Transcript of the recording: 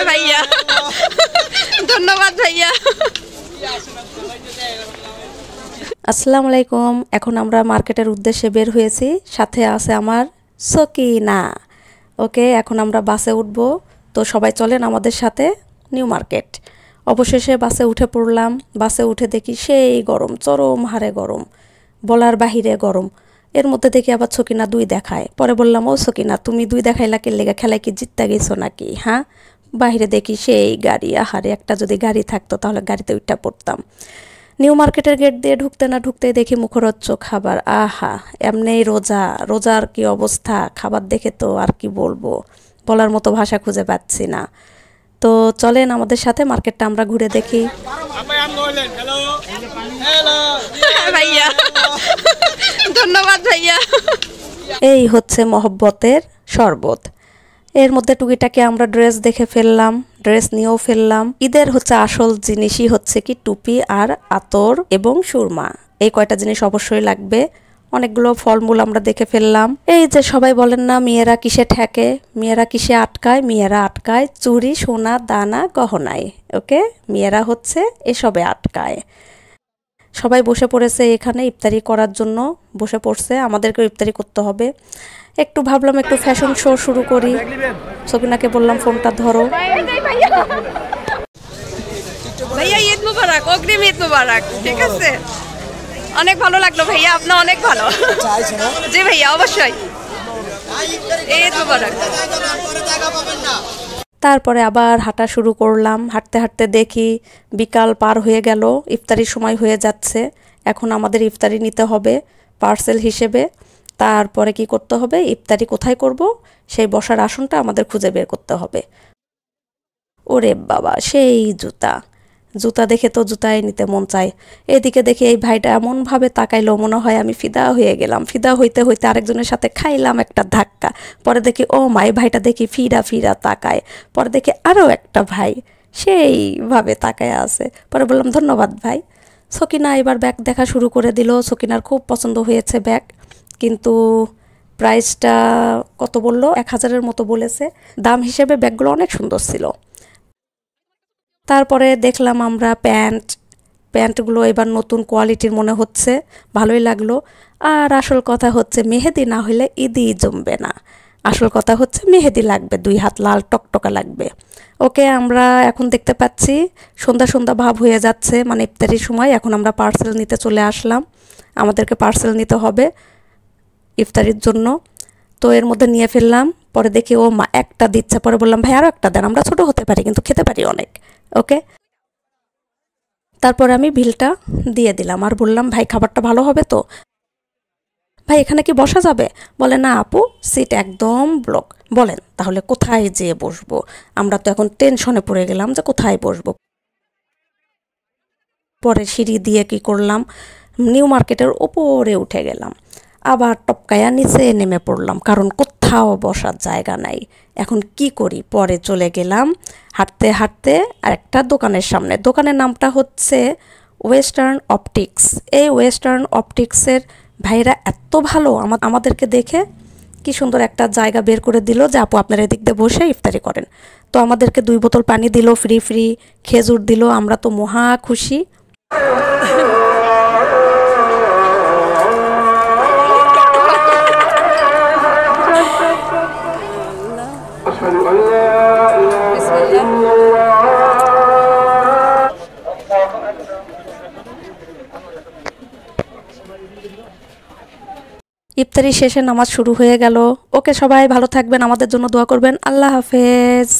ভাইয়া ধন্যবাদ ভাইয়া। আসসালামু আলাইকুম। এখন আমরা মার্কেটের উদ্দেশ্যে বের হয়েছি, সাথে আছে আমার সকিনা। ওকে, এখন আমরা বাসে উঠব। তো সবাই চলেন আমাদের সাথে নিউ মার্কেট। অবশেষে বাসে উঠে পড়লাম। বাসে উঠে দেখি সেই গরম, চরম হারে গরম, বলার বাহিরে গরম। এর মধ্যে দেখি আবার সকিনা 2 দেখায়। পরে বললাম, ও সকিনা, তুমি 2 দেখাইলা কে লেগে? খেলায় কি জিততে গেছো নাকি? হ্যাঁ। বাহিরে দেখি সেই গাড়ি। আহারে, একটা যদি গাড়ি থাকতো তাহলে গাড়িতে উঠা পড়তাম। নিউ মার্কেটের গেট দিয়ে ঢুকতে না ঢুকতেই দেখি মুখরোচক খাবার। আহা, এমনিই রোজা, রোজার কি অবস্থা! খাবার দেখে তো আর কি বলবো, বলার মতো ভাষা খুঁজে পাচ্ছি না। তো চলেন আমাদের সাথে মার্কেটটা আমরা ঘুরে দেখি। ভাইয়া ধন্যবাদ ভাইয়া। এই হচ্ছে মহব্বতের শরবত। এর মধ্যে টুকিটাকে আমরা ড্রেস দেখে ফেললাম, ড্রেস নিয়েও ফেললাম। ঈদের হচ্ছে আসল জিনিসই হচ্ছে কি টুপি আর আতর এবং সুরমা। এই কয়টা জিনিস অবশ্যই লাগবে। অনেকগুলো ফলমূল আমরা দেখে ফেললাম। এই যে সবাই বলেন না, মেয়েরা কিসে ঠেকে, মেয়েরা কিসে আটকায়? মেয়েরা আটকায় চুরি, সোনা, দানা, গহনায়। ওকে, মেয়েরা হচ্ছে এসবে আটকায়। সবাই বসে পড়েছে এখানে ইফতারি করার জন্য, বসে পড়ছে। আমাদেরকেও ইফতারি করতে হবে। একটু ভাবলাম একটু ফ্যাশন শো শুরু করি। সকিনাকে বললাম ফোনটা ধরো। ভাইয়া ঈদ মুবারক, অগ্রিম ঈদ মুবারক। ঠিক আছে, অনেক ভালো লাগলো ভাইয়া, আপনি অনেক ভালো। জি ভাইয়া, অবশ্যই ঈদ মুবারক। তারপরে আবার হাঁটা শুরু করলাম। হাঁটতে হাঁটতে দেখি বিকাল পার হয়ে গেল, ইফতারির সময় হয়ে যাচ্ছে। এখন আমাদের ইফতারি নিতে হবে পার্সেল হিসেবে। তারপরে কি করতে হবে, ইফতারি কোথায় করব সেই বসার আসনটা আমাদের খুঁজে বের করতে হবে। ওরে বাবা, সেই জুতা! জুতা দেখে তো জুতাই নিতে মন চায়। এদিকে দেখি এই ভাইটা এমনভাবে তাকাইলো, মনে হয় আমি ফিদা হয়ে গেলাম। ফিদা হইতে হইতে আরেকজনের সাথে খাইলাম একটা ধাক্কা। পরে দেখি ও মা, এই ভাইটা দেখি ফিরা ফিরা তাকায়। পরে দেখি আরও একটা ভাই সেইভাবে তাকায় আছে। পরে বললাম, ধন্যবাদ ভাই। সকিনা এবার ব্যাগ দেখা শুরু করে দিল। সকিনার খুব পছন্দ হয়েছে ব্যাগ, কিন্তু প্রাইসটা কত বললো, 1000-এর মতো বলেছে। দাম হিসেবে ব্যাগগুলো অনেক সুন্দর ছিল। তারপরে দেখলাম আমরা প্যান্টগুলো এবার নতুন কোয়ালিটির মনে হচ্ছে, ভালোই লাগলো। আর আসল কথা হচ্ছে মেহেদি না হলে ঈদই জমবে না। আসল কথা হচ্ছে মেহেদি লাগবে, 2 হাত লাল টকটকা লাগবে। ওকে, আমরা এখন দেখতে পাচ্ছি সন্ধ্যা সন্ধ্যা ভাব হয়ে যাচ্ছে, মানে ইফতারির সময়। এখন আমরা পার্সেল নিতে চলে আসলাম। আমাদেরকে পার্সেল নিতে হবে ইফতারির জন্য। তো এর মধ্যে নিয়ে ফেললাম। পরে দেখি ও মা একটা দিচ্ছে। পরে বললাম, ভাই আরও একটা দেন, আমরা ছোট হতে পারি কিন্তু খেতে পারি অনেক। ওকে, তারপরে আমি বিলটা দিয়ে দিলাম আর বললাম, ভাই খাবারটা ভালো হবে তো? ভাই এখানে কি বসা যাবে? বলে, না আপু, সিট একদম ব্লক। বলেন তাহলে কোথায় যেয়ে বসবো? আমরা তো এখন টেনশনে পড়ে গেলাম যে কোথায় বসবো। পরে সিঁড়ি দিয়ে কি করলাম, নিউ মার্কেটের ওপরে উঠে গেলাম। আবার টপকায়া নিচে নেমে পড়লাম, কারণ কোথাও বসার জায়গা নাই। এখন কি করি? পরে চলে গেলাম হাঁটতে হাঁটতে আরেকটা দোকানের সামনে। দোকানের নামটা হচ্ছে ওয়েস্টার্ন অপটিক্স। এই ওয়েস্টার্ন অপটিক্সের ভাইরা এত ভালো, আমাদেরকে দেখে কি সুন্দর একটা জায়গা বের করে দিল যে আপু আপনারা এদিক দিয়ে বসে ইফতারি করেন। তো আমাদেরকে 2 বোতল পানি দিল, ফ্রি ফ্রি খেজুর দিল। আমরা তো মহা খুশি। ইফতারি শেষে নামাজ শুরু হয়ে গেল। ওকে, সবাই ভালো থাকবেন, আমাদের জন্য দোয়া করবেন। আল্লাহ হাফেজ।